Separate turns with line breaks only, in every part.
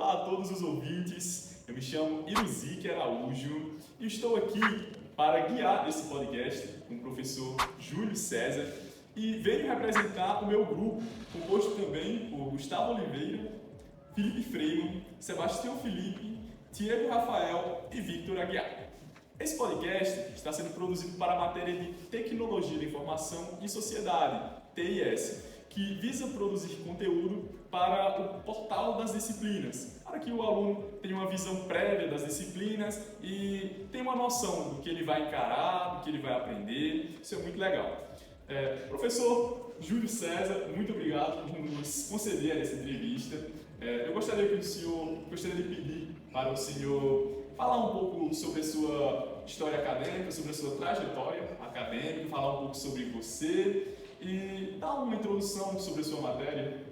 Olá a todos os ouvintes, eu me chamo Iruzique Araújo e estou aqui para guiar esse podcast com o professor Júlio César e venho representar o meu grupo, composto também por Gustavo Oliveira, Felipe Freire, Sebastião Felipe, Diego Rafael e Victor Aguiar. Esse podcast está sendo produzido para a matéria de Tecnologia da Informação e Sociedade, TIS, que visa produzir conteúdo para o portal das disciplinas, para que o aluno tenha uma visão prévia das disciplinas e tenha uma noção do que ele vai encarar, do que ele vai aprender. Isso é muito legal. Professor Júlio César, muito obrigado por nos conceder essa entrevista. Eu gostaria de pedir para o senhor falar um pouco sobre a sua história acadêmica, sobre a sua trajetória acadêmica, falar um pouco sobre você e dar uma introdução sobre a sua matéria.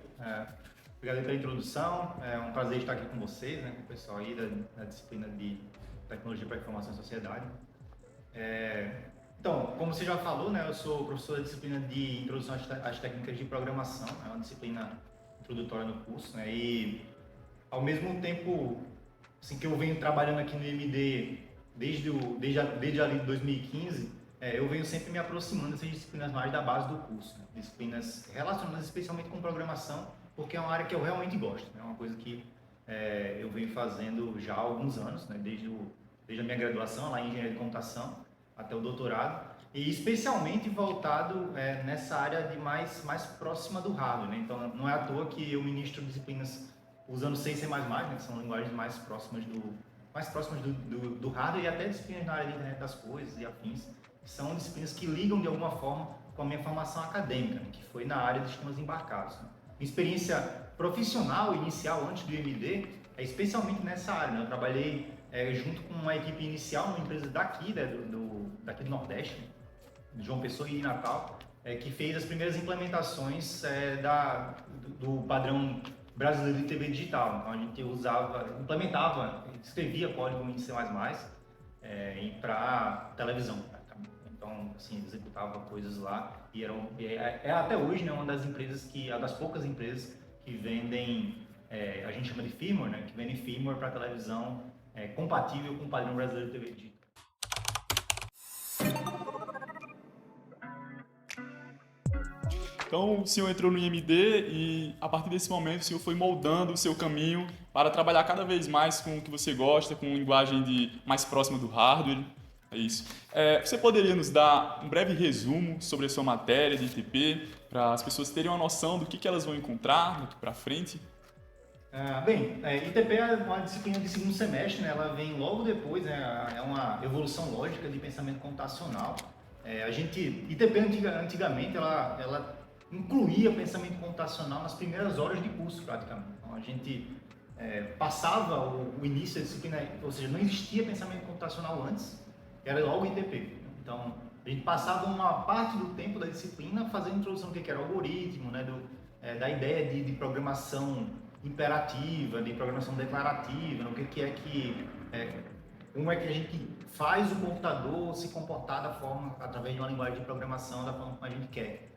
Obrigado pela introdução, é um prazer estar aqui com vocês, com o pessoal aí da disciplina de Tecnologia para a Informação e Sociedade. Então, como você já falou, eu sou professor da disciplina de Introdução às Técnicas de Programação, é uma disciplina introdutória no curso, e ao mesmo tempo assim, que eu venho trabalhando aqui no IMD desde ali de 2015, eu venho sempre me aproximando dessas disciplinas mais da base do curso, disciplinas relacionadas especialmente com programação, porque é uma área que eu realmente gosto, é uma coisa que eu venho fazendo já há alguns anos, desde a minha graduação lá em Engenharia de Computação até o doutorado, e especialmente voltado nessa área de mais próxima do hardware, Então não é à toa que eu ministro disciplinas usando C e C++, que são linguagens mais próximas do hardware, e até disciplinas na área de internet das coisas e afins, são disciplinas que ligam de alguma forma com a minha formação acadêmica, que foi na área de sistemas embarcados. Minha experiência profissional inicial antes do IMD é especialmente nessa área. Eu trabalhei junto com uma equipe inicial numa empresa daqui do Nordeste, de João Pessoa e Natal, que fez as primeiras implementações do padrão brasileiro de TV digital. Então a gente escrevia código em C++ para televisão. Então, assim, executava coisas lá e até hoje uma das poucas empresas que vendem, a gente chama de firmware, que vendem firmware para televisão compatível com o padrão brasileiro de TV digital.
Então, o senhor entrou no IMD e, a partir desse momento, o senhor foi moldando o seu caminho para trabalhar cada vez mais com o que você gosta, com linguagem mais próxima do hardware. É isso. Você poderia nos dar um breve resumo sobre a sua matéria de ITP, para as pessoas terem uma noção do que elas vão encontrar daqui para frente?
ITP é uma disciplina de segundo semestre, ela vem logo depois, é uma evolução lógica de pensamento computacional. ITP antigamente, ela incluía pensamento computacional nas primeiras horas de curso, praticamente. Então, a gente passava o início da disciplina, ou seja, não existia pensamento computacional antes, era logo ITP. Então, a gente passava uma parte do tempo da disciplina fazendo introdução do que era algoritmo, da ideia de programação imperativa, de programação declarativa, como é que a gente faz o computador se comportar através de uma linguagem de programação da forma como a gente quer.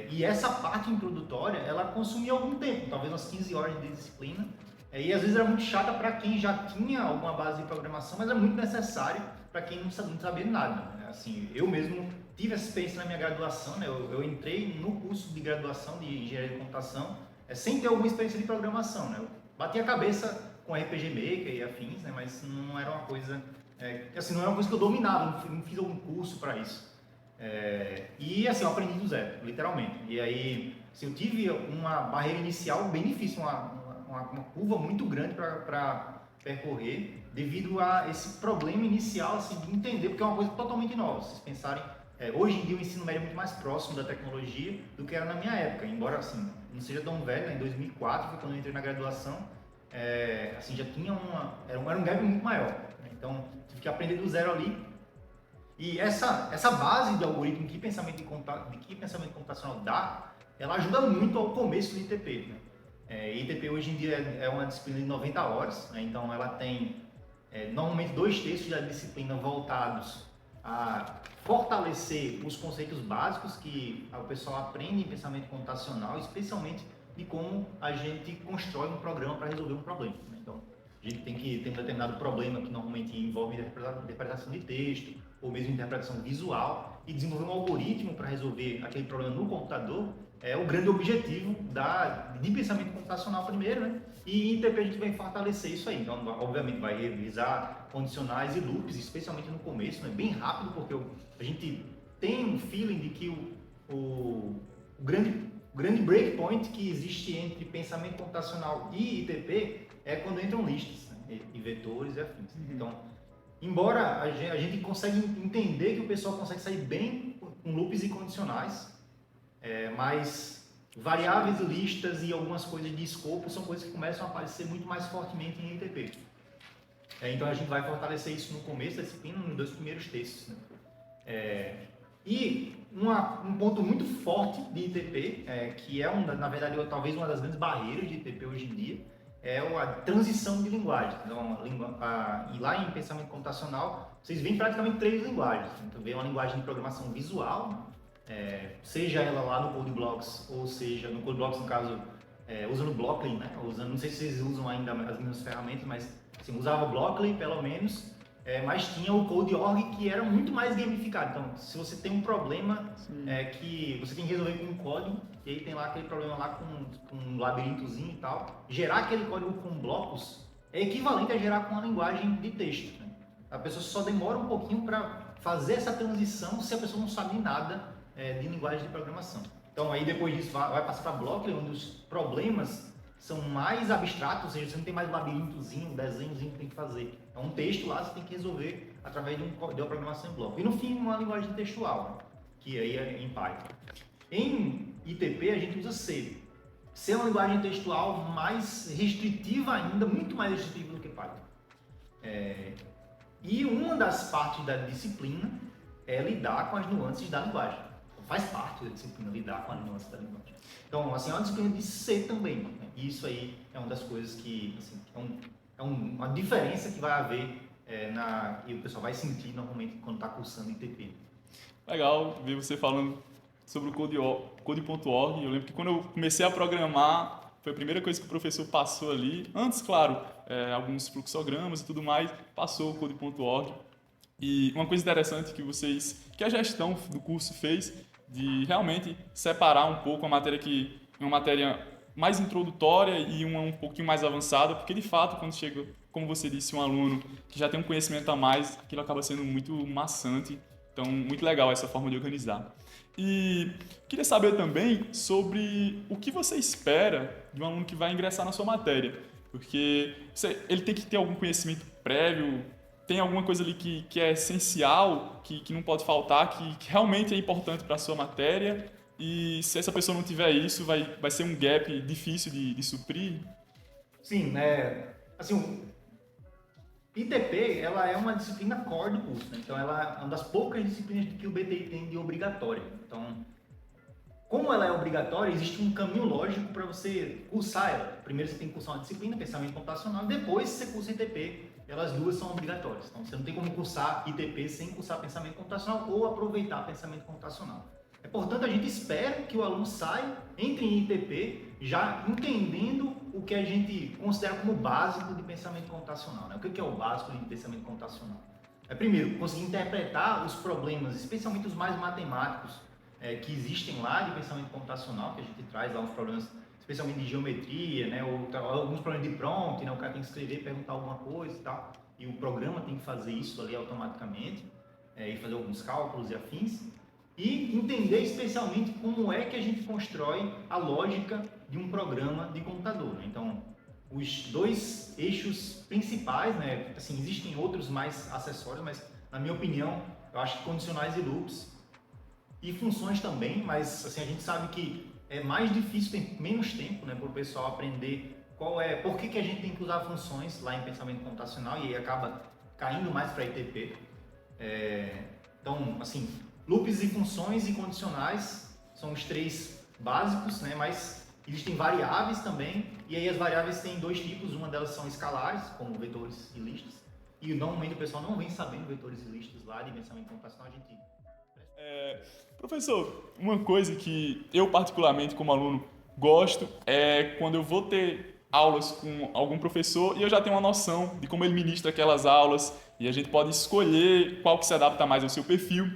E essa parte introdutória, ela consumia algum tempo, talvez umas 15 horas de disciplina, e às vezes era muito chata para quem já tinha alguma base de programação, mas é muito necessário para quem não sabia nada. Assim, eu mesmo tive essa experiência na minha graduação, eu entrei no curso de graduação de Engenharia de Computação sem ter alguma experiência de programação. Eu bati a cabeça com RPG Maker e afins, mas não era uma coisa, não era uma coisa que eu dominava, não fiz algum curso para isso. E assim, eu aprendi do zero, literalmente. E aí, eu tive uma barreira inicial bem difícil, uma curva muito grande para percorrer, devido a esse problema inicial de entender, porque é uma coisa totalmente nova. Se vocês pensarem, hoje em dia o ensino médio é muito mais próximo da tecnologia do que era na minha época, embora assim, não seja tão velho, em 2004, foi quando eu entrei na graduação, já tinha era um gap muito maior. Então, tive que aprender do zero ali. E essa base de algoritmo que pensamento computacional dá, ela ajuda muito ao começo do ITP. ITP hoje em dia é uma disciplina de 90 horas, então ela tem normalmente 2/3 da disciplina voltados a fortalecer os conceitos básicos que o pessoal aprende em pensamento computacional, especialmente de como a gente constrói um programa para resolver um problema, né? Então, a gente tem que ter um determinado problema que normalmente envolve interpretação de texto ou mesmo interpretação visual e desenvolver um algoritmo para resolver aquele problema no computador é o grande objetivo de pensamento computacional primeiro, né? E em ITP a gente vai fortalecer isso aí. Então, obviamente, vai revisar condicionais e loops, especialmente no começo, né? Bem rápido, porque a gente tem um feeling de que o grande breakpoint que existe entre pensamento computacional e ITP é quando entram listas, né? E vetores e afins. Então, embora a gente consiga entender que o pessoal consegue sair bem com loops e condicionais, mas variáveis, listas e algumas coisas de escopo são coisas que começam a aparecer muito mais fortemente em ITP. Então a gente vai fortalecer isso no começo da disciplina, nos 2 primeiros textos, né? E um ponto muito forte de ITP, que é, na verdade, talvez uma das grandes barreiras de ITP hoje em dia, é a transição de linguagem. Então, e lá em pensamento computacional, vocês veem praticamente 3 linguagens. Então, vem uma linguagem de programação visual, seja ela lá no CodeBlocks, ou seja, no CodeBlocks, no caso, usando Blockly, né? Não sei se vocês usam ainda as mesmas ferramentas, mas assim, usava Blockly, pelo menos, mas tinha o CodeOrg, que era muito mais gamificado. Então, se você tem um problema que você tem que resolver com um código, e aí tem lá aquele problema lá com um labirintozinho e tal, gerar aquele código com blocos é equivalente a gerar com uma linguagem de texto, né? A pessoa só demora um pouquinho para fazer essa transição se a pessoa não sabe nada de linguagem de programação. Então, aí depois disso vai passar para Blockly, onde os problemas são mais abstratos, ou seja, você não tem mais labirintozinho, desenhozinho que tem que fazer. É um texto lá, você tem que resolver através de uma programação em bloco. E no fim, uma linguagem textual, né? Que aí é em Python. Em ITP, a gente usa C. C é uma linguagem textual mais restritiva ainda, muito mais restritiva do que Python. E uma das partes da disciplina é lidar com as nuances da linguagem. Então, faz parte da disciplina lidar com as nuances da linguagem. Então, assim, é uma disciplina de C também, né? E isso aí é uma das coisas que, assim, uma diferença que vai haver e o pessoal vai sentir normalmente quando está cursando ITP.
Legal ver você falando sobre o Code.org. Eu lembro que quando eu comecei a programar, foi a primeira coisa que o professor passou ali. Antes, claro, alguns fluxogramas e tudo mais, passou o Code.org. E uma coisa interessante que a gestão do curso fez, de realmente separar um pouco a matéria que é uma matéria mais introdutória e uma um pouquinho mais avançada, porque de fato, quando chega, como você disse, um aluno que já tem um conhecimento a mais, aquilo acaba sendo muito maçante. Então, muito legal essa forma de organizar. E queria saber também sobre o que você espera de um aluno que vai ingressar na sua matéria, porque ele tem que ter algum conhecimento prévio, tem alguma coisa ali que é essencial, que não pode faltar, que realmente é importante para a sua matéria, e se essa pessoa não tiver isso, vai ser um gap difícil de suprir?
Sim, assim, ITP, ela é uma disciplina core do curso, né? Então ela é uma das poucas disciplinas que o BTI tem de obrigatória. Então, como ela é obrigatória, existe um caminho lógico para você cursar ela. Primeiro você tem que cursar uma disciplina, pensamento computacional, depois você cursa ITP. Elas duas são obrigatórias. Então você não tem como cursar ITP sem cursar pensamento computacional ou aproveitar pensamento computacional. Portanto, a gente espera que o aluno saia, entre em ITP, já entendendo o que a gente considera como básico de pensamento computacional, né? O que é o básico de pensamento computacional? Primeiro, conseguir interpretar os problemas, especialmente os mais matemáticos, que existem lá de pensamento computacional, que a gente traz lá uns problemas, especialmente de geometria, né? Ou alguns problemas de prompt, né? O cara tem que escrever, perguntar alguma coisa e tal, e o programa tem que fazer isso ali automaticamente, e fazer alguns cálculos e afins. E entender especialmente como é que a gente constrói a lógica de um programa de computador, né? Então, os 2 eixos principais, né? Assim, existem outros mais acessórios, mas na minha opinião, eu acho que condicionais e loops e funções também, mas assim, a gente sabe que é mais difícil, tem menos tempo, né, para o pessoal aprender por que a gente tem que usar funções lá em pensamento computacional e aí acaba caindo mais para ITP. Então, assim, loops e funções e condicionais são os 3 básicos, né? Mas existem variáveis também, e aí as variáveis têm 2 tipos, uma delas são escalares, como vetores e listas, e normalmente o pessoal não vem sabendo vetores e listas lá de pensamento computacional, a gente...
Professor, uma coisa que eu particularmente como aluno gosto é quando eu vou ter aulas com algum professor e eu já tenho uma noção de como ele ministra aquelas aulas e a gente pode escolher qual que se adapta mais ao seu perfil.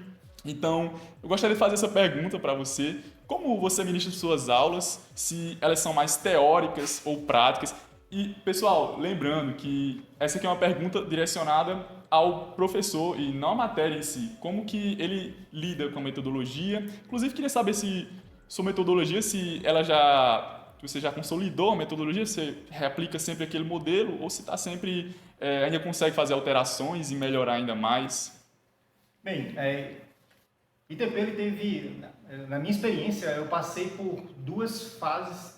Então, eu gostaria de fazer essa pergunta para você. Como você ministra suas aulas? Se elas são mais teóricas ou práticas? E, pessoal, lembrando que essa aqui é uma pergunta direcionada ao professor e não à matéria em si. Como que ele lida com a metodologia? Inclusive, queria saber se sua metodologia, se ela já você já consolidou a metodologia, você reaplica sempre aquele modelo ou se está sempre ainda consegue fazer alterações e melhorar ainda mais?
Bem, ITP ele teve, na minha experiência, eu passei por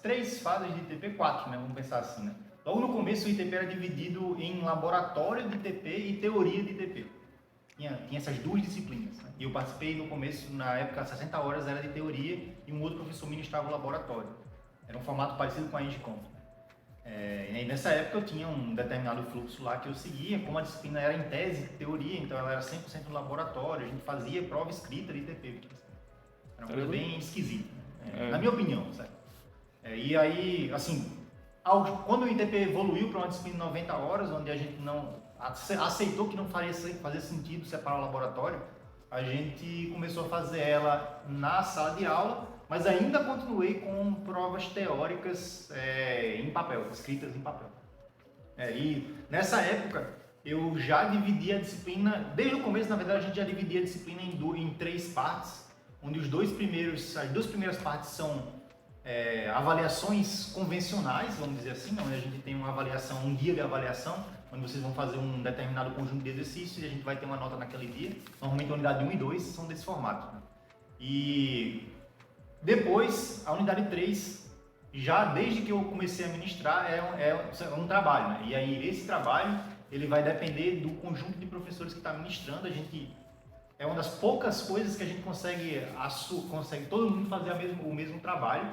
três fases de ITP, quatro, né? Vamos pensar assim, né? Logo no começo o ITP era dividido em laboratório de ITP e teoria de ITP. Tinha essas duas disciplinas, né? E eu participei no começo, na época, 60 horas era de teoria e um outro professor ministrava o laboratório. Era um formato parecido com a Engicom. E nessa época eu tinha um determinado fluxo lá que eu seguia, como a disciplina era em tese, teoria, então ela era 100% no laboratório, a gente fazia prova escrita de ITP. Era uma coisa bem esquisita, na minha opinião, certo? E aí, assim, quando o ITP evoluiu para uma disciplina de 90 horas, onde a gente não aceitou que não fazia sentido separar o laboratório, a gente começou a fazer ela na sala de aula, mas ainda continuei com provas teóricas em papel, escritas em papel. E nessa época eu já dividi a disciplina, desde o começo na verdade a gente já dividia a disciplina em três partes, onde as duas primeiras partes são avaliações convencionais, vamos dizer assim, onde a gente tem uma avaliação, um dia de avaliação, onde vocês vão fazer um determinado conjunto de exercícios e a gente vai ter uma nota naquele dia. Normalmente a unidade 1 e 2 são desse formato, né? E depois, a unidade 3, já desde que eu comecei a ministrar, é um trabalho, né? E aí esse trabalho, ele vai depender do conjunto de professores que está ministrando. É uma das poucas coisas que a gente consegue todo mundo fazer o mesmo trabalho,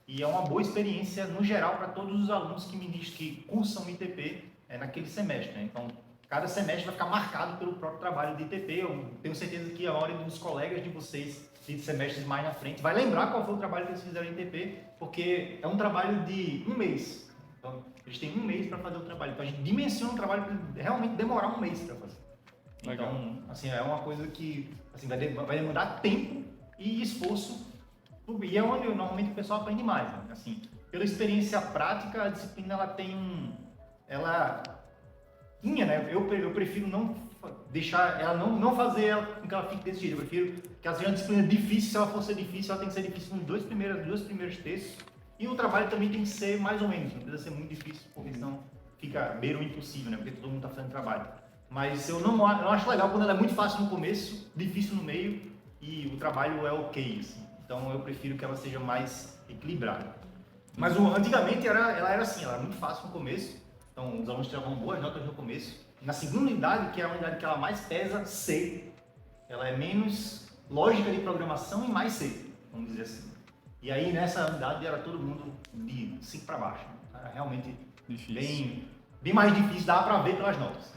e é uma boa experiência no geral para todos os alunos que cursam ITP naquele semestre, né? Então, cada semestre vai ficar marcado pelo próprio trabalho de ITP. Eu tenho certeza que a maioria dos colegas de vocês de semestres mais na frente vai lembrar qual foi o trabalho que eles fizeram em ITP, porque é um trabalho de um mês. Então, eles têm um mês para fazer o trabalho. Então, a gente dimensiona um trabalho para realmente demorar um mês para fazer.
Legal.
Então, assim, é uma coisa que assim, vai demandar tempo e esforço, e é onde normalmente o pessoal aprende mais, né? Assim, pela experiência prática, a disciplina né? Eu prefiro não deixar ela, não fazer ela com que ela fique desse jeito. Eu prefiro que ela seja uma disciplina difícil. Se ela for ser difícil, ela tem que ser difícil nos dois primeiros textos, e o trabalho também tem que ser mais ou menos, não precisa ser muito difícil, porque senão fica beira o impossível, né? Porque todo mundo está fazendo trabalho. Mas eu não acho legal quando ela é muito fácil no começo, difícil no meio e o trabalho é ok, assim. Então eu prefiro que ela seja mais equilibrada. Mas antigamente ela era assim, ela era muito fácil no começo, então os alunos tiravam boas notas no começo. Na segunda unidade, que é a unidade que ela mais pesa, C, ela é menos lógica de programação e mais C, vamos dizer assim. E aí nessa unidade era todo mundo de 5 para baixo, era realmente
Difícil.
bem mais difícil, dá para ver pelas notas.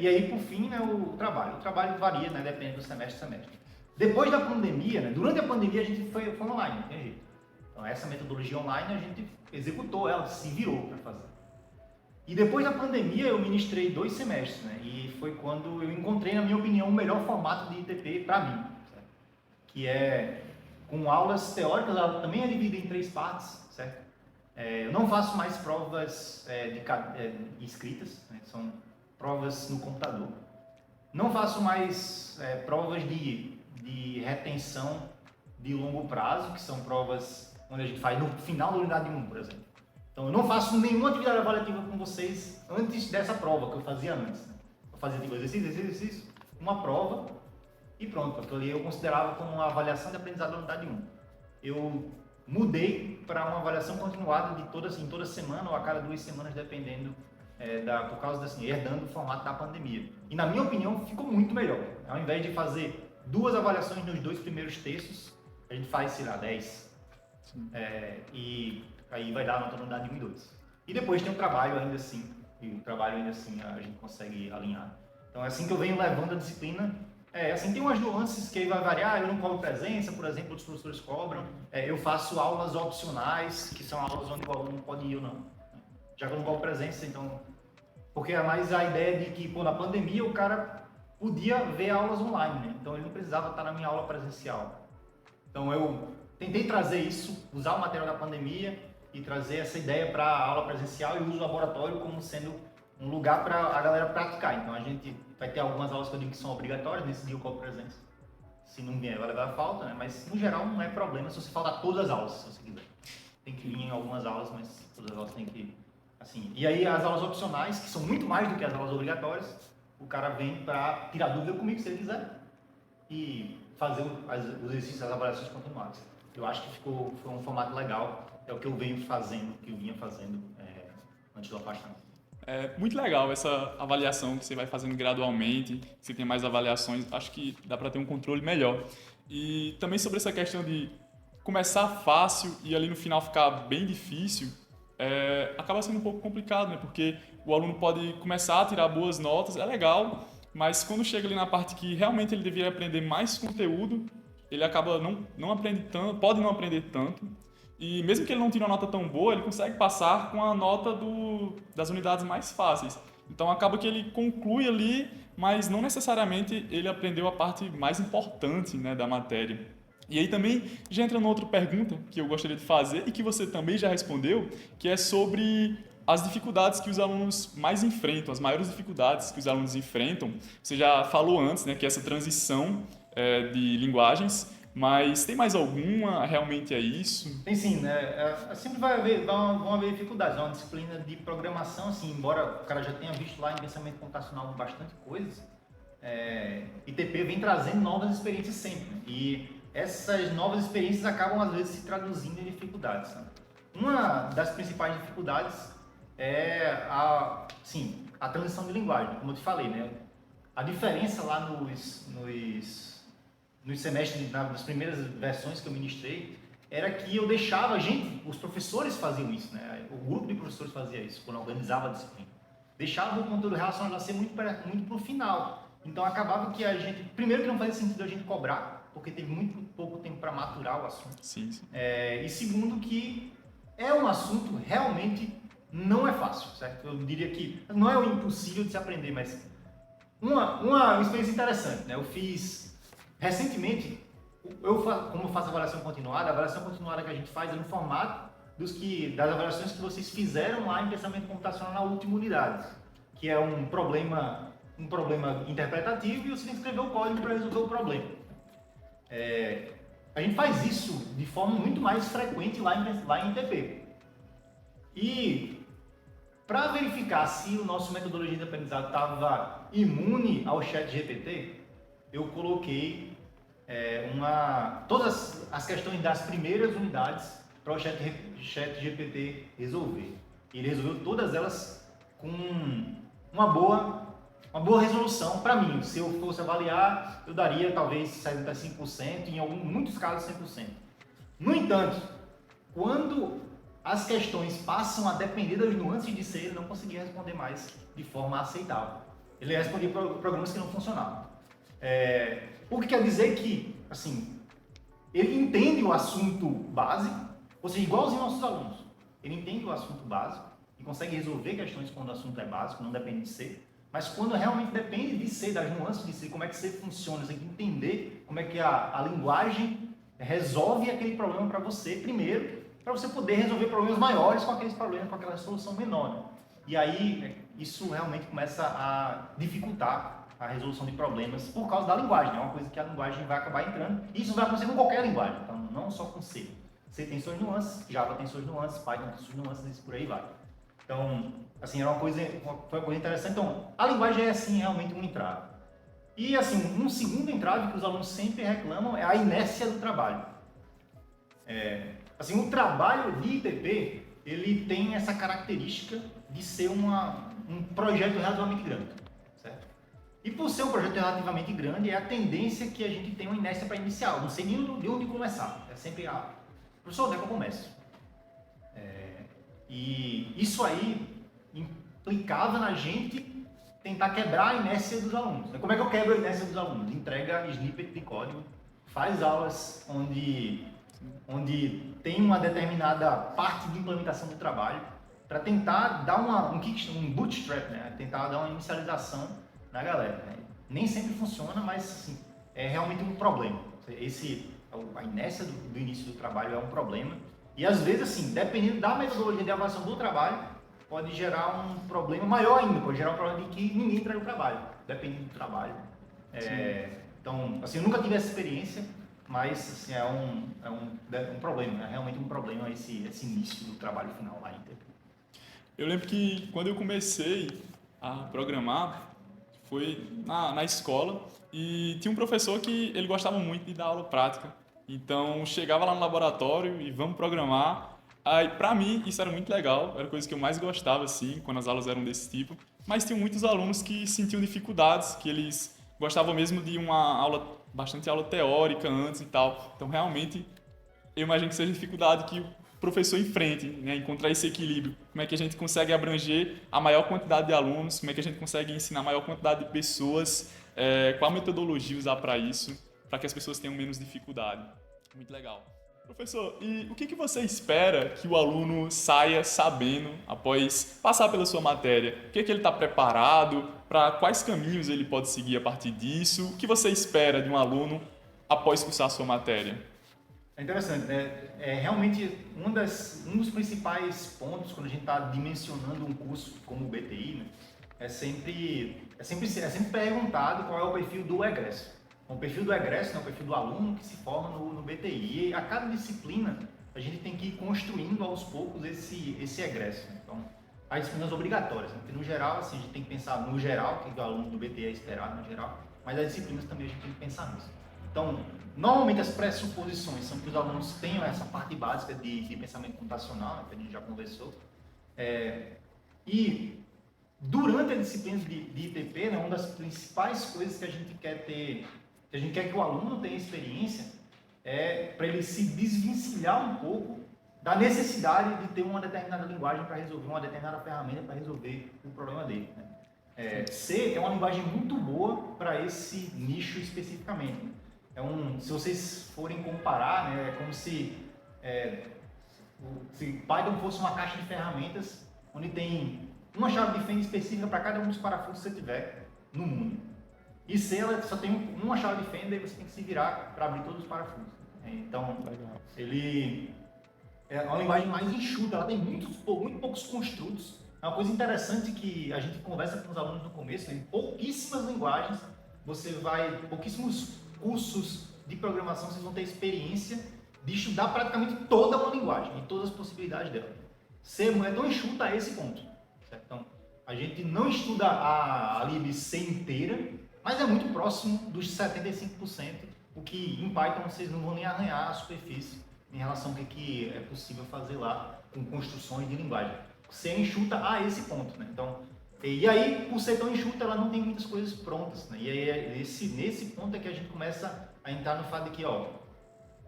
E
E aí, por fim, né, o trabalho varia, né, depende do semestre a semestre. Depois da pandemia, né, durante a pandemia a gente foi online, não tem jeito. Então essa metodologia online a gente executou ela, se virou para fazer. E depois da pandemia eu ministrei 2 semestres, né, e foi quando eu encontrei, na minha opinião, o melhor formato de ITP para mim, certo? Que é com aulas teóricas, ela também é dividida em 3 partes, certo? Eu não faço mais provas escritas, né, são provas no computador. Não faço mais provas de retenção de longo prazo, que são provas onde a gente faz no final da unidade 1, por exemplo. Então eu não faço nenhuma atividade avaliativa com vocês antes dessa prova que eu fazia antes, né? Eu fazia tipo exercício, uma prova e pronto. Aquilo ali eu considerava como uma avaliação de aprendizado da unidade 1. Eu mudei para uma avaliação continuada de toda semana ou a cada 2 semanas, dependendo por causa herdando o formato da pandemia. E na minha opinião ficou muito melhor. Ao invés de fazer 2 avaliações nos 2 primeiros textos, a gente faz, sei lá, 10. E aí vai dar a nota na unidade 1 e 2. E depois tem o trabalho ainda assim, a gente consegue alinhar. Então é assim que eu venho levando a disciplina Assim, tem umas nuances que vai variar, eu não cobro presença, por exemplo, outros professores cobram. Eu faço aulas opcionais, que são aulas onde o aluno pode ir ou não. Já que eu não cobro presença, então... Porque é mais a ideia de que, na pandemia, o cara podia ver aulas online, né? Então ele não precisava estar na minha aula presencial. Então eu tentei trazer isso, usar o material da pandemia e trazer essa ideia para a aula presencial e uso o laboratório como sendo um lugar para a galera praticar. Então a gente vai ter algumas aulas que eu digo que são obrigatórias, nesse dia eu cobro presença. Se não vier, vai levar a falta, né? Mas no geral não é problema se você faltar todas as aulas, se você quiser. Tem que vir em algumas aulas, mas todas as aulas tem que ir. Assim, e aí as aulas opcionais, que são muito mais do que as aulas obrigatórias, o cara vem para tirar dúvida comigo se ele quiser e fazer os exercícios, as avaliações continuadas. Eu acho que foi um formato legal, é o que eu venho fazendo, que eu vinha fazendo antes do afastamento.
É muito legal essa avaliação que você vai fazendo gradualmente, que você tem mais avaliações, acho que dá para ter um controle melhor. E também sobre essa questão de começar fácil e ali no final ficar bem difícil, acaba sendo um pouco complicado, né? Porque o aluno pode começar a tirar boas notas, é legal, mas quando chega ali na parte que realmente ele deveria aprender mais conteúdo, ele acaba não aprende tanto, pode não aprender tanto. E mesmo que ele não tire uma nota tão boa, ele consegue passar com a nota das unidades mais fáceis. Então acaba que ele conclui ali, mas não necessariamente ele aprendeu a parte mais importante, né, da matéria. E aí também já entra numa outra pergunta que eu gostaria de fazer e que você também já respondeu, que é sobre as dificuldades que os alunos mais enfrentam, as maiores dificuldades que os alunos enfrentam. Você já falou antes, né, que essa transição de linguagens, mas tem mais alguma? Realmente é isso?
Tem sim, né? Sempre vão haver dificuldades. É uma disciplina de programação, assim, embora o cara já tenha visto lá em pensamento computacional bastante coisas, ITP vem trazendo novas experiências sempre. Né? E essas novas experiências acabam, às vezes, se traduzindo em dificuldades. Né? Uma das principais dificuldades é a transição de linguagem, como eu te falei, né? A diferença lá nos semestres, nas primeiras versões que eu ministrei, era que eu deixava os professores faziam isso, né? O grupo de professores fazia isso, quando organizava a disciplina. Deixava o conteúdo relacionado a ser muito para o final. Então acabava que primeiro que não fazia sentido a gente cobrar, porque teve muito pouco tempo para maturar o assunto.
Sim, sim.
E segundo que é um assunto realmente não é fácil, certo? Eu diria que não é o impossível de se aprender, mas uma experiência interessante, né? Eu fiz recentemente, como eu faço avaliação continuada, a avaliação continuada que a gente faz é no formato das avaliações que vocês fizeram lá em pensamento computacional na última unidade, que é um problema interpretativo e você tem que escrever o código para resolver o problema. A gente faz isso de forma muito mais frequente lá em ITP. E para verificar se o nosso metodologia de aprendizado estava imune ao ChatGPT, eu coloquei todas as questões das primeiras unidades para o ChatGPT resolver. Ele resolveu todas elas com uma boa resolução para mim. Se eu fosse avaliar, eu daria talvez 75%, em muitos casos 100%. No entanto, quando as questões passam a depender das nuances de ser, ele não conseguia responder mais de forma aceitável. Ele respondia programas que não funcionavam. O que quer dizer que, assim, ele entende o assunto básico, ou seja, igualzinho aos nossos alunos. Ele entende o assunto básico e consegue resolver questões quando o assunto é básico, não depende de ser. Mas quando realmente depende de ser, das nuances de ser, como é que ser funciona, você tem que entender como é que a linguagem resolve aquele problema para você primeiro, para você poder resolver problemas maiores com aqueles problemas, com aquela solução menor. Né? E aí, isso realmente começa a dificultar a resolução de problemas por causa da linguagem. É uma coisa que a linguagem vai acabar entrando. E isso vai acontecer com qualquer linguagem, então não só com C. C tem suas nuances, Java tem suas nuances, Python tem suas nuances, e por aí vai. Então, assim, foi uma coisa interessante. Então, a linguagem é, assim, realmente um entrave. E, assim, um segundo entrave que os alunos sempre reclamam é a inércia do trabalho. Assim, o trabalho de ITP, ele tem essa característica de ser um projeto relativamente grande, certo? E por ser um projeto relativamente grande, é a tendência que a gente tem uma inércia para iniciar. Eu não sei nem de onde começar. É sempre, professor, onde é que eu começo? E isso aí implicava na gente tentar quebrar a inércia dos alunos. Como é que eu quebro a inércia dos alunos? Entrega snippet de código, faz aulas onde tem uma determinada parte de implementação do trabalho, para tentar dar um bootstrap, né? Tentar dar uma inicialização na galera. Né? Nem sempre funciona, mas assim, é realmente um problema. A inércia do início do trabalho é um problema. E às vezes, assim, dependendo da metodologia de avaliação do trabalho, pode gerar um problema maior ainda, pode gerar um problema de que ninguém entrega o trabalho, dependendo do trabalho. Então, assim, eu nunca tive essa experiência, mas assim, é um problema, é realmente um problema esse início do trabalho final lá em TP.
Eu lembro que quando eu comecei a programar, foi na escola, e tinha um professor que ele gostava muito de dar aula prática. Então, chegava lá no laboratório e vamos programar. Aí, pra mim, isso era muito legal, era a coisa que eu mais gostava, assim, quando as aulas eram desse tipo. Mas tinha muitos alunos que sentiam dificuldades, que eles gostavam mesmo de bastante aula teórica antes e tal. Então, realmente, eu imagino que seja dificuldade que o professor enfrente, né? Encontrar esse equilíbrio. Como é que a gente consegue abranger a maior quantidade de alunos, como é que a gente consegue ensinar a maior quantidade de pessoas, qual metodologia usar para isso, para que as pessoas tenham menos dificuldade. Muito legal. Professor, e o que você espera que o aluno saia sabendo após passar pela sua matéria? O que ele está preparado? Para quais caminhos ele pode seguir a partir disso? O que você espera de um aluno após cursar a sua matéria?
É interessante, né? Realmente um dos principais pontos quando a gente está dimensionando um curso como o BTI, né? É sempre perguntado qual é o perfil do egresso. O perfil do egresso, né, o perfil do aluno que se forma no BTI. E a cada disciplina a gente tem que ir construindo aos poucos esse egresso. Né? Então, as disciplinas obrigatórias, né? Porque no geral, assim, a gente tem que pensar no geral, o que o aluno do BTI é esperado no geral, mas as disciplinas também a gente tem que pensar nisso. Então, normalmente as pressuposições são que os alunos tenham essa parte básica de pensamento computacional, né, que a gente já conversou. E durante a disciplina de ITP, né, uma das principais coisas que a gente quer que o aluno tenha experiência é para ele se desvencilhar um pouco da necessidade de ter uma determinada linguagem para resolver, uma determinada ferramenta para resolver o problema dele. Né? C é uma linguagem muito boa para esse nicho especificamente. Se vocês forem comparar, né, é como se Python fosse uma caixa de ferramentas onde tem uma chave de fenda específica para cada um dos parafusos que você tiver no mundo. E C, ela só tem uma chave de fenda e você tem que se virar para abrir todos os parafusos. Então, ele é uma linguagem mais enxuta, ela tem muito poucos construtos. É uma coisa interessante que a gente conversa com os alunos no começo, em pouquíssimas linguagens, pouquíssimos cursos de programação, vocês vão ter experiência de estudar praticamente toda uma linguagem e todas as possibilidades dela. C é tão enxuta a esse ponto. Certo? Então, a gente não estuda a libc inteira, mas é muito próximo dos 75%, o que em Python vocês não vão nem arranhar a superfície em relação ao que é possível fazer lá com construções de linguagem. C enxuta a esse ponto, né? Então, e aí, por ser tão enxuta, ela não tem muitas coisas prontas, né? E aí, nesse ponto é que a gente começa a entrar no fato de que,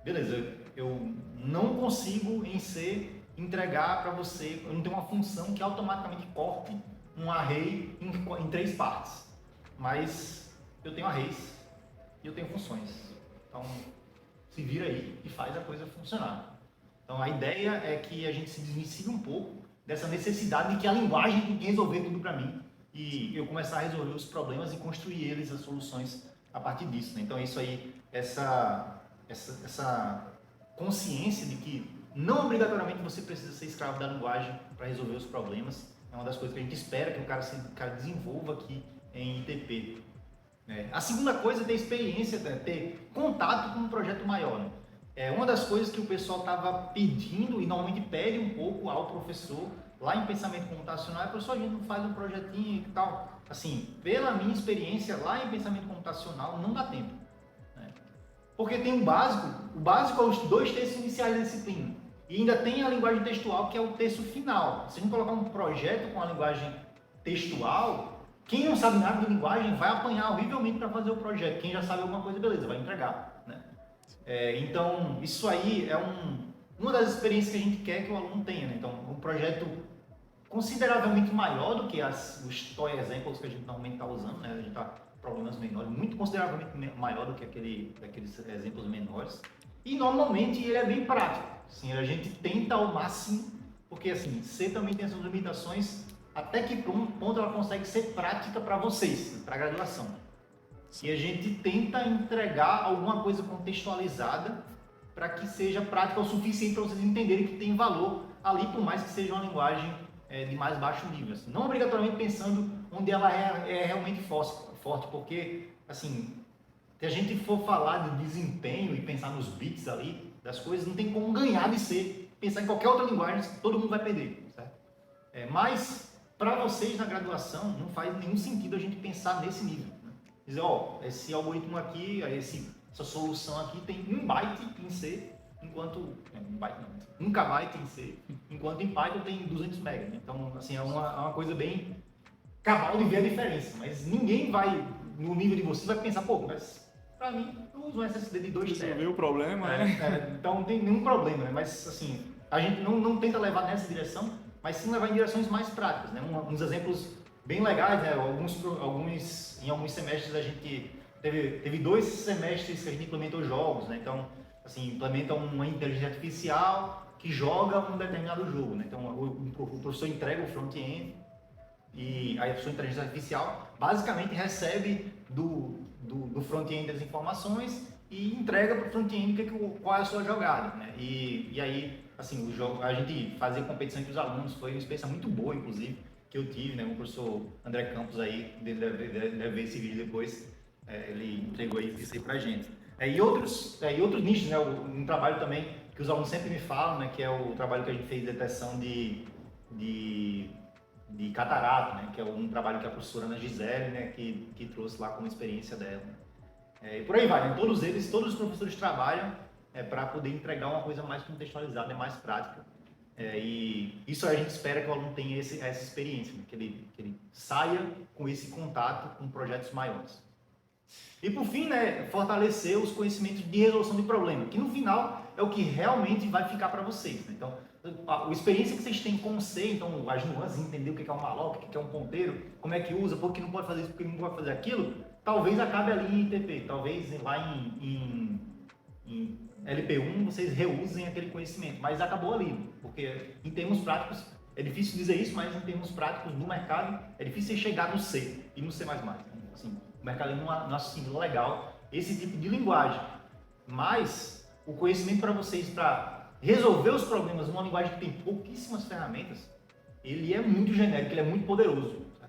beleza, eu não consigo em C entregar para você, eu não tenho uma função que automaticamente corte um array em 3 partes, mas eu tenho arrays e eu tenho funções. Então, se vira aí e faz a coisa funcionar. Então, a ideia é que a gente se desvencilhe um pouco dessa necessidade de que a linguagem tem que resolver tudo para mim e eu começar a resolver os problemas e construir eles, as soluções a partir disso. Né? Então, isso aí, essa consciência de que não obrigatoriamente você precisa ser escravo da linguagem para resolver os problemas, é uma das coisas que a gente espera que o cara desenvolva aqui em ITP. A segunda coisa é ter experiência, ter contato com um projeto maior. Né? Uma das coisas que o pessoal estava pedindo, e normalmente pede um pouco ao professor, lá em pensamento computacional, professor, a gente não faz um projetinho e tal. Assim, pela minha experiência, lá em pensamento computacional, não dá tempo. Né? Porque tem o básico é os 2 terços iniciais da disciplina. E ainda tem a linguagem textual, que é o terço final. Se a gente colocar um projeto com a linguagem textual, quem não sabe nada de linguagem vai apanhar horrivelmente para fazer o projeto. Quem já sabe alguma coisa, beleza, vai entregar. Né? Então, isso aí é uma das experiências que a gente quer que o aluno tenha. Né? Então, um projeto consideravelmente maior do que os toy examples que a gente normalmente está usando, né? A gente está problemas menores, muito consideravelmente maior do que aqueles exemplos menores. E normalmente ele é bem prático. Assim, a gente tenta ao máximo, porque assim, C também tem essas limitações, até que ponto ela consegue ser prática para vocês, para a graduação. E a gente tenta entregar alguma coisa contextualizada para que seja prática o suficiente para vocês entenderem que tem valor ali, por mais que seja uma linguagem de mais baixo nível. Assim. Não obrigatoriamente pensando onde ela é realmente forte, porque, assim, se a gente for falar de desempenho e pensar nos bits ali, das coisas, não tem como ganhar de C. Pensar em qualquer outra linguagem, todo mundo vai perder, certo? Mas, para vocês na graduação, não faz nenhum sentido a gente pensar nesse nível. Né? Dizer, ó, esse algoritmo aqui, essa solução aqui tem 1 byte em C, enquanto... 1 byte não, 1 kbyte em C, enquanto em Python tem 200 MB. Né? Então, assim, é uma coisa bem cabal de ver a diferença. Mas ninguém vai, no nível de vocês, vai pensar, pô, mas pra mim, eu uso um SSD de 2 TB.
Resolveu o problema, né?
Então, não tem nenhum problema, né? Mas, assim, a gente não tenta levar nessa direção, mas sim levar em direções mais práticas, né? Uns exemplos bem legais, né? Em alguns semestres a gente teve 2 semestres que a gente implementou jogos, né? Então, assim, implementa uma inteligência artificial que joga um determinado jogo, né? Então, o professor entrega o front-end e aí a pessoa inteligência artificial basicamente recebe do front-end as informações e entrega para o front-end qual é a sua jogada, né? E aí, assim, o jogo, a gente fazer competição entre os alunos foi uma experiência muito boa, inclusive, que eu tive, né? O professor André Campos aí, deve ver esse vídeo depois, ele entregou isso aí pra gente. E outros nichos, né? Um trabalho também que os alunos sempre me falam, né? Que é o trabalho que a gente fez de detecção de catarata, né? Que é um trabalho que a professora Ana Gisele, né? Que trouxe lá como experiência dela. E por aí vai, né? Todos os professores trabalham para poder entregar uma coisa mais contextualizada, mais prática. E isso a gente espera que o aluno tenha essa experiência, né? que ele saia com esse contato com projetos maiores. E por fim, né, fortalecer os conhecimentos de resolução de problema, que no final é o que realmente vai ficar para vocês. Né? Então, a experiência que vocês têm com C, então as nuances, entender o que é um malloc, o que é um ponteiro, como é que usa, por que não pode fazer isso, por que não pode fazer aquilo, talvez acabe ali em ITP, talvez lá em LP1 vocês reusem aquele conhecimento, mas acabou ali, porque em termos práticos, é difícil dizer isso, mas em termos práticos no mercado, é difícil você chegar no C e no C++. Assim, o mercado não assimila legal esse tipo de linguagem, mas o conhecimento para vocês, para resolver os problemas numa linguagem que tem pouquíssimas ferramentas, ele é muito genérico, ele é muito poderoso. Tá?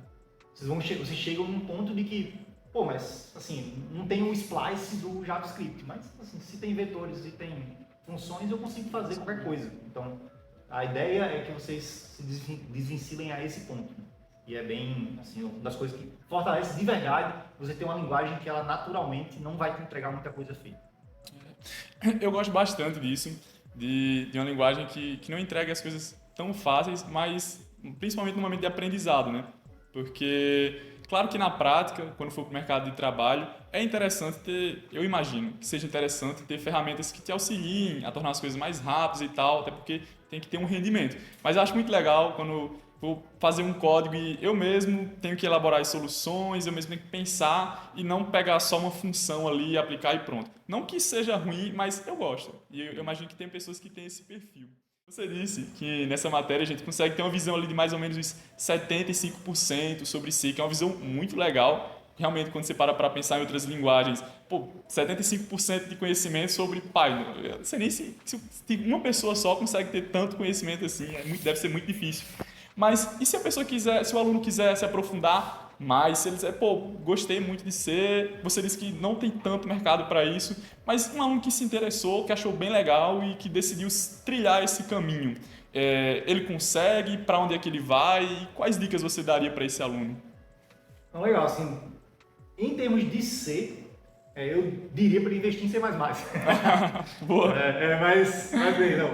Vocês chegam num ponto de que, pô, mas assim, não tem o splice do JavaScript, mas assim, se tem vetores e tem funções, eu consigo fazer qualquer coisa. Então, a ideia é que vocês se desvencilhem a esse ponto. Né? E é bem, assim, uma das coisas que fortalece de verdade você ter uma linguagem que ela naturalmente não vai te entregar muita coisa feita.
Eu gosto bastante disso, de uma linguagem que não entrega as coisas tão fáceis, mas principalmente no momento de aprendizado, né? Porque, claro que na prática, quando for para o mercado de trabalho, é interessante ter, eu imagino que seja interessante ter ferramentas que te auxiliem a tornar as coisas mais rápidas e tal, até porque tem que ter um rendimento. Mas eu acho muito legal quando vou fazer um código e eu mesmo tenho que elaborar as soluções, eu mesmo tenho que pensar e não pegar só uma função ali, aplicar e pronto. Não que seja ruim, mas eu gosto. E eu imagino que tem pessoas que têm esse perfil. Você disse que nessa matéria a gente consegue ter uma visão ali de mais ou menos uns 75% sobre si, que é uma visão muito legal. Realmente, quando você para pensar em outras linguagens, 75% de conhecimento sobre Python. Eu não sei nem se uma pessoa só consegue ter tanto conhecimento assim, deve ser muito difícil. Mas e se a pessoa quiser, se o aluno quiser se aprofundar mais, se ele disser, gostei muito de C, você disse que não tem tanto mercado para isso, mas um aluno que se interessou, que achou bem legal e que decidiu trilhar esse caminho, ele consegue? Para onde é que ele vai? E quais dicas você daria para esse aluno?
Então, legal, assim, em termos de C, eu diria para ele investir em C++.
Boa.
Mas bem, não,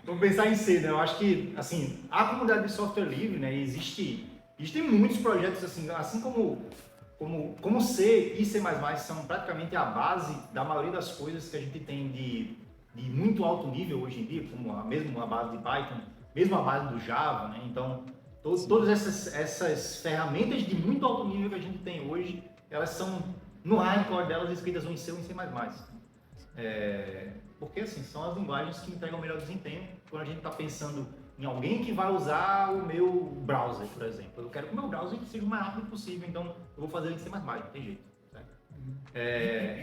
vamos pensar em C, né? Eu acho que, assim, a comunidade de software livre, né, existem muitos projetos, assim como C e C++ são praticamente a base da maioria das coisas que a gente tem de muito alto nível hoje em dia, como mesmo a base de Python, mesmo a base do Java, né? Então, todas essas ferramentas de muito alto nível que a gente tem hoje, elas são, no hardcore delas, escritas em C ou em C++. Porque, assim, são as linguagens que entregam o melhor desempenho quando a gente está pensando em alguém que vai usar o meu browser, por exemplo. Eu quero que o meu browser seja o mais rápido possível, então eu vou fazer ele em C++, não tem jeito.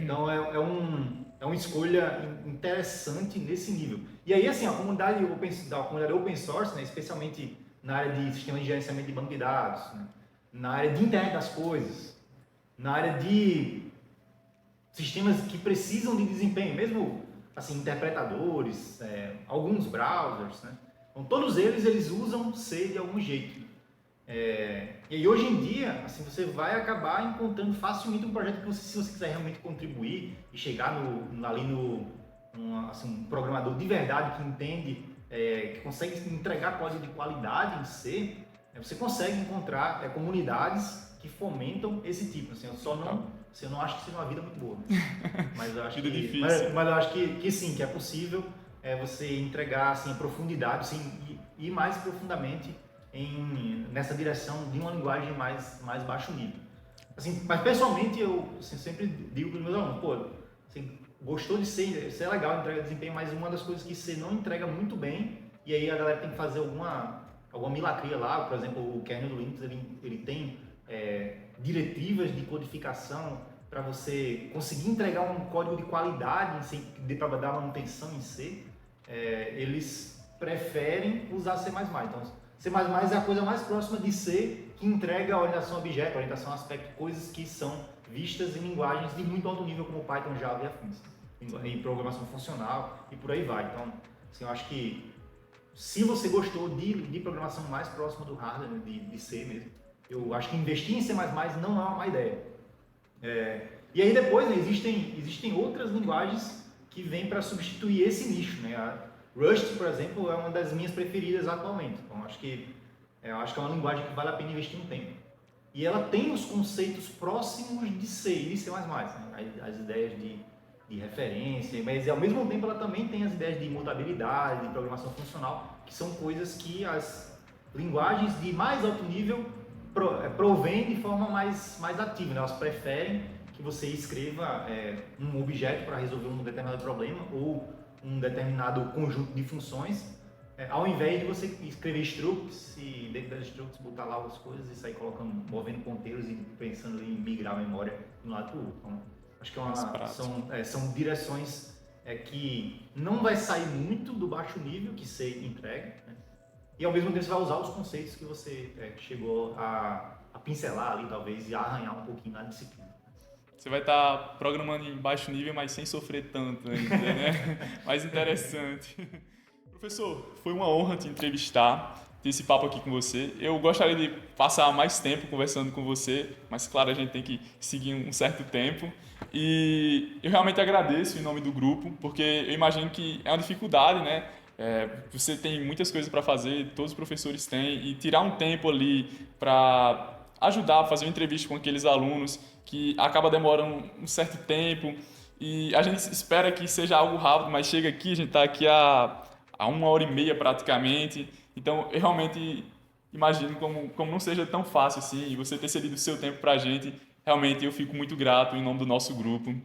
Então é uma escolha interessante nesse nível. E aí, assim, a comunidade open source, né, especialmente na área de sistema de gerenciamento de banco de dados, né, na área de internet das coisas, na área de sistemas que precisam de desempenho, mesmo assim, interpretadores, alguns browsers, né? Então, todos eles usam C de algum jeito. E aí, hoje em dia, assim, você vai acabar encontrando facilmente um projeto que se você quiser realmente contribuir e chegar um programador de verdade que entende, que consegue entregar código de qualidade em C, você consegue encontrar comunidades que fomentam esse tipo. Assim, eu não acho que seja uma vida muito boa, mas eu acho eu acho que sim, que é possível você entregar assim, profundidade, assim, e mais profundamente nessa direção de uma linguagem mais baixo nível. Assim, mas pessoalmente eu assim, sempre digo para os meus alunos, assim, gostou de C, é legal, entrega desempenho, mas uma das coisas que C não entrega muito bem, e aí a galera tem que fazer alguma milacria lá, por exemplo, o kernel do Linux ele tem diretivas de codificação para você conseguir entregar um código de qualidade para dar manutenção em C, eles preferem usar C++. Então, C++ é a coisa mais próxima de C que entrega a orientação a objeto, orientação a aspecto, coisas que são vistas em linguagens de muito alto nível como Python, Java e afins, em programação funcional e por aí vai. Então, assim, eu acho que se você gostou de programação mais próxima do hardware, né, de C mesmo, eu acho que investir em C++ não é uma má ideia. E aí depois, né, existem outras linguagens que vêm para substituir esse nicho, né? A Rust, por exemplo, é uma das minhas preferidas atualmente. Então, eu acho que é uma linguagem que vale a pena investir um tempo. E ela tem os conceitos próximos de C e de C++, né? As ideias de referência, mas ao mesmo tempo ela também tem as ideias de imutabilidade, de programação funcional, que são coisas que as linguagens de mais alto nível provém de forma mais ativa, né? Elas preferem que você escreva um objeto para resolver um determinado problema ou um determinado conjunto de funções, ao invés de você escrever structs e dentro das structs botar lá as coisas e sair movendo ponteiros e pensando em migrar a memória de um lado para o outro. Então, acho que são direções que não vai sair muito do baixo nível que C entrega, né? E ao mesmo tempo você vai usar os conceitos que você chegou a pincelar ali, talvez, e a arranhar um pouquinho na disciplina.
Você vai estar programando em baixo nível, mas sem sofrer tanto ainda, né? Mais interessante. Professor, foi uma honra te entrevistar, ter esse papo aqui com você. Eu gostaria de passar mais tempo conversando com você, mas claro, a gente tem que seguir um certo tempo. E eu realmente agradeço em nome do grupo, porque eu imagino que é uma dificuldade, né? Você tem muitas coisas para fazer, todos os professores têm, e tirar um tempo ali para ajudar a fazer uma entrevista com aqueles alunos que acaba demorando um certo tempo e a gente espera que seja algo rápido, mas chega aqui, a gente está aqui há 1h30 praticamente, então eu realmente imagino como não seja tão fácil assim, e você ter cedido o seu tempo para a gente, realmente eu fico muito grato em nome do nosso grupo.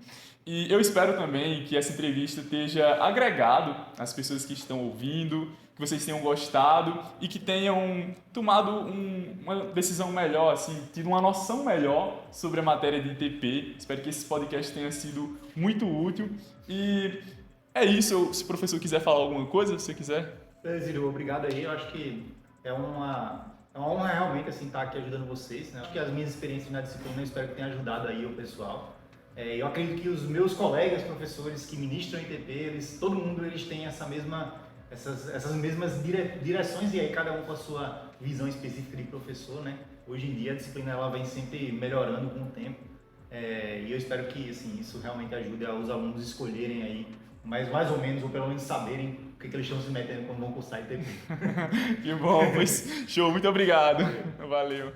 E eu espero também que essa entrevista esteja agregado às pessoas que estão ouvindo, que vocês tenham gostado e que tenham tomado uma decisão melhor, assim, tido uma noção melhor sobre a matéria de ITP. Espero que esse podcast tenha sido muito útil. E é isso. Se o professor quiser falar alguma coisa, se você quiser.
Ziru, obrigado aí. Eu acho que é uma honra realmente assim, estar aqui ajudando vocês, né? Acho que as minhas experiências na disciplina, eu espero que tenha ajudado aí o pessoal. Eu acredito que os meus colegas professores que ministram ITP, todo mundo tem essas mesmas direções, e aí cada um com a sua visão específica de professor, né? Hoje em dia a disciplina ela vem sempre melhorando com o tempo, e eu espero que assim, isso realmente ajude os alunos escolherem aí, mais ou menos, ou pelo menos saberem o que eles estão se metendo quando vão cursar ITP.
Que bom, pois show, muito obrigado. Valeu.